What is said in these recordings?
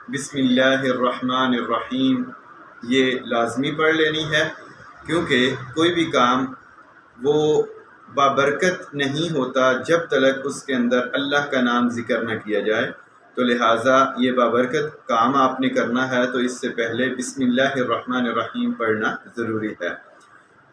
بسم اللہ الرحمن الرحیم یہ لازمی پڑھ لینی ہے، کیونکہ کوئی بھی کام وہ بابرکت نہیں ہوتا جب تک اس کے اندر اللہ کا نام ذکر نہ کیا جائے۔ تو لہٰذا یہ بابرکت کام آپ نے کرنا ہے تو اس سے پہلے بسم اللہ الرحمن الرحیم پڑھنا ضروری ہے۔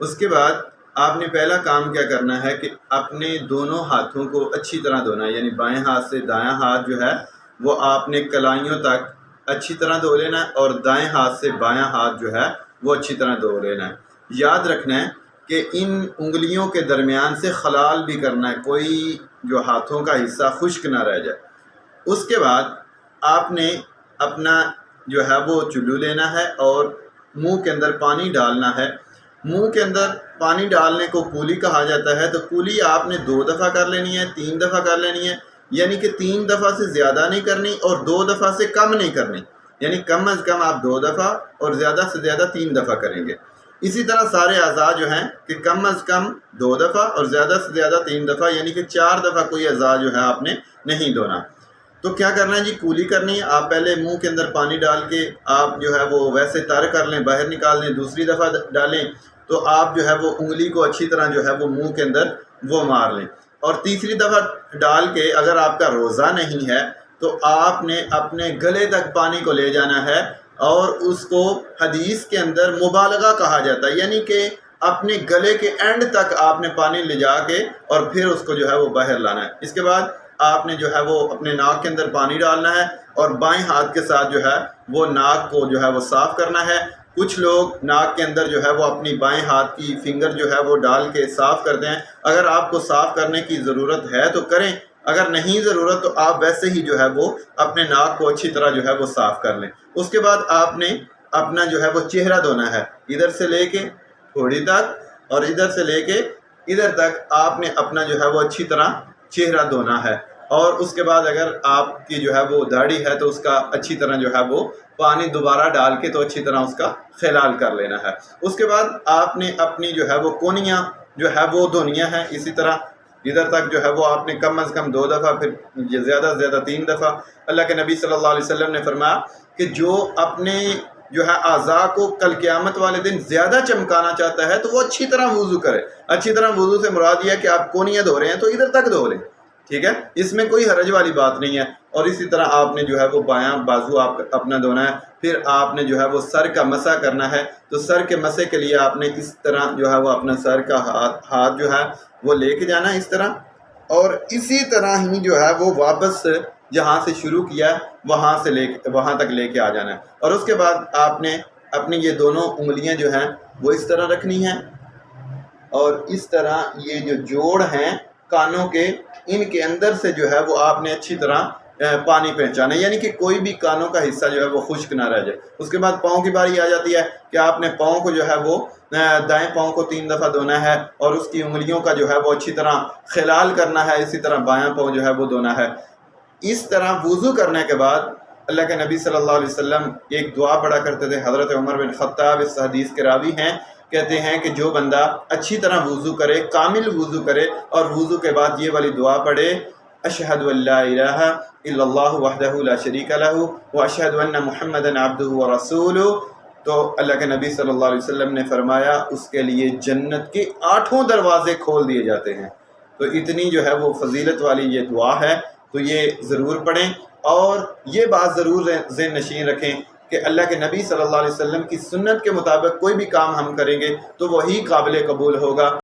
اس کے بعد آپ نے پہلا کام کیا کرنا ہے کہ اپنے دونوں ہاتھوں کو اچھی طرح دھونا ہے، یعنی بائیں ہاتھ سے دایاں ہاتھ جو ہے وہ آپ نے کلائیوں تک اچھی طرح دھو لینا ہے، اور دائیں ہاتھ سے بایاں ہاتھ جو ہے وہ اچھی طرح دھو لینا ہے۔ یاد رکھنا ہے کہ ان انگلیوں کے درمیان سے خلال بھی کرنا ہے، کوئی جو ہاتھوں کا حصہ خشک نہ رہ جائے۔ اس کے بعد آپ نے اپنا جو ہے وہ چلو لینا ہے اور منہ کے اندر پانی ڈالنا ہے۔ منہ کے اندر پانی ڈالنے کو کولی کہا جاتا ہے، تو کولی آپ نے 2 دفعہ کر لینی ہے، 3 دفعہ کر لینی ہے، یعنی کہ 3 دفعہ سے زیادہ نہیں کرنی اور 2 دفعہ سے کم نہیں کرنی، یعنی کم از کم آپ 2 دفعہ اور زیادہ سے زیادہ 3 دفعہ کریں گے۔ اسی طرح سارے اعضاء جو ہیں کہ کم از کم 2 دفعہ اور زیادہ سے زیادہ 3 دفعہ، یعنی کہ 4 دفعہ کوئی اعضاء جو ہے آپ نے نہیں دھونا۔ تو کیا کرنا ہے جی، کولی کرنی ہے۔ آپ پہلے منہ کے اندر پانی ڈال کے آپ جو ہے وہ ویسے تر کر لیں، باہر نکال لیں، دوسری دفعہ ڈالیں تو آپ جو ہے وہ انگلی کو اچھی طرح جو ہے وہ منہ کے اندر وہ مار لیں، اور تیسری دفعہ ڈال کے اگر آپ کا روزہ نہیں ہے تو آپ نے اپنے گلے تک پانی کو لے جانا ہے، اور اس کو حدیث کے اندر مبالغہ کہا جاتا ہے، یعنی کہ اپنے گلے کے اینڈ تک آپ نے پانی لے جا کے اور پھر اس کو جو ہے وہ باہر لانا ہے۔ اس کے بعد آپ نے جو ہے وہ اپنے ناک کے اندر پانی ڈالنا ہے اور بائیں ہاتھ کے ساتھ جو ہے وہ ناک کو جو ہے وہ صاف کرنا ہے۔ کچھ لوگ ناک کے اندر جو ہے وہ اپنی بائیں ہاتھ کی فنگر جو ہے وہ ڈال کے صاف کرتے ہیں۔ اگر آپ کو صاف کرنے کی ضرورت ہے تو کریں، اگر نہیں ضرورت تو آپ ویسے ہی جو ہے وہ اپنے ناک کو اچھی طرح جو ہے وہ صاف کر لیں۔ اس کے بعد آپ نے اپنا جو ہے وہ چہرہ دھونا ہے، ادھر سے لے کے تھوڑی تک اور ادھر سے لے کے ادھر تک آپ نے اپنا جو ہے وہ اچھی طرح چہرہ دھونا ہے۔ اور اس کے بعد اگر آپ کی جو ہے وہ داڑھی ہے تو اس کا اچھی طرح جو ہے وہ پانی دوبارہ ڈال کے تو اچھی طرح اس کا خلال کر لینا ہے۔ اس کے بعد آپ نے اپنی جو ہے وہ کونیاں جو ہے وہ دھونیاں ہیں، اسی طرح ادھر تک جو ہے وہ آپ نے کم از کم 2 دفعہ، پھر زیادہ سے زیادہ 3 دفعہ۔ اللہ کے نبی صلی اللہ علیہ وسلم نے فرمایا کہ جو اپنے جو ہے اعضاء کو کل قیامت والے دن زیادہ چمکانا چاہتا ہے تو وہ اچھی طرح وضو کرے۔ اچھی طرح وضو سے مراد یہ ہے کہ آپ کونیاں دھو رہے ہیں تو ادھر تک دھو لیں، ٹھیک ہے، اس میں کوئی حرج والی بات نہیں ہے۔ اور اسی طرح آپ نے جو ہے وہ بایاں بازو آپ اپنا دھونا ہے۔ پھر آپ نے جو ہے وہ سر کا مسح کرنا ہے، تو سر کے مسح کے لیے آپ نے اس طرح جو ہے وہ اپنا سر کا ہاتھ جو ہے وہ لے کے جانا ہے اس طرح، اور اسی طرح ہی جو ہے وہ واپس جہاں سے شروع کیا وہاں سے وہاں تک لے کے آ جانا ہے۔ اور اس کے بعد آپ نے اپنی یہ دونوں انگلیاں جو ہیں وہ اس طرح رکھنی ہیں، اور اس طرح یہ جو جوڑ ہیں کانوں کے، ان کے اندر سے جو ہے وہ آپ نے اچھی طرح پانی پہنچانا ہے، یعنی کہ کوئی بھی کانوں کا حصہ جو ہے وہ خشک نہ رہ جائے۔ اس کے بعد پاؤں کی باری آ جاتی ہے کہ آپ نے پاؤں کو جو ہے وہ دائیں پاؤں کو 3 دفعہ دھونا ہے، اور اس کی انگلیوں کا جو ہے وہ اچھی طرح خلال کرنا ہے، اسی طرح بایاں پاؤں جو ہے وہ دھونا ہے۔ اس طرح وضو کرنے کے بعد اللہ کے نبی صلی اللہ علیہ وسلم ایک دعا پڑھا کرتے تھے۔ حضرت عمر بن خطاب اس حدیث کے راوی ہیں، کہتے ہیں کہ جو بندہ اچھی طرح وضو کرے، کامل وضو کرے، اور وضو کے بعد یہ والی دعا پڑھے، اشہد ان لا الہ الا اللہ وحدہ لا شریک لہ واشہد ان محمدا عبدہ ورسولہ، تو اللہ کے نبی صلی اللہ علیہ وسلم نے فرمایا اس کے لیے جنت کے 8 دروازے کھول دیے جاتے ہیں۔ تو اتنی جو ہے وہ فضیلت والی یہ دعا ہے، تو یہ ضرور پڑھیں، اور یہ بات ضرور ذہن نشین رکھیں کہ اللہ کے نبی صلی اللہ علیہ وسلم کی سنت کے مطابق کوئی بھی کام ہم کریں گے تو وہی قابل قبول ہوگا۔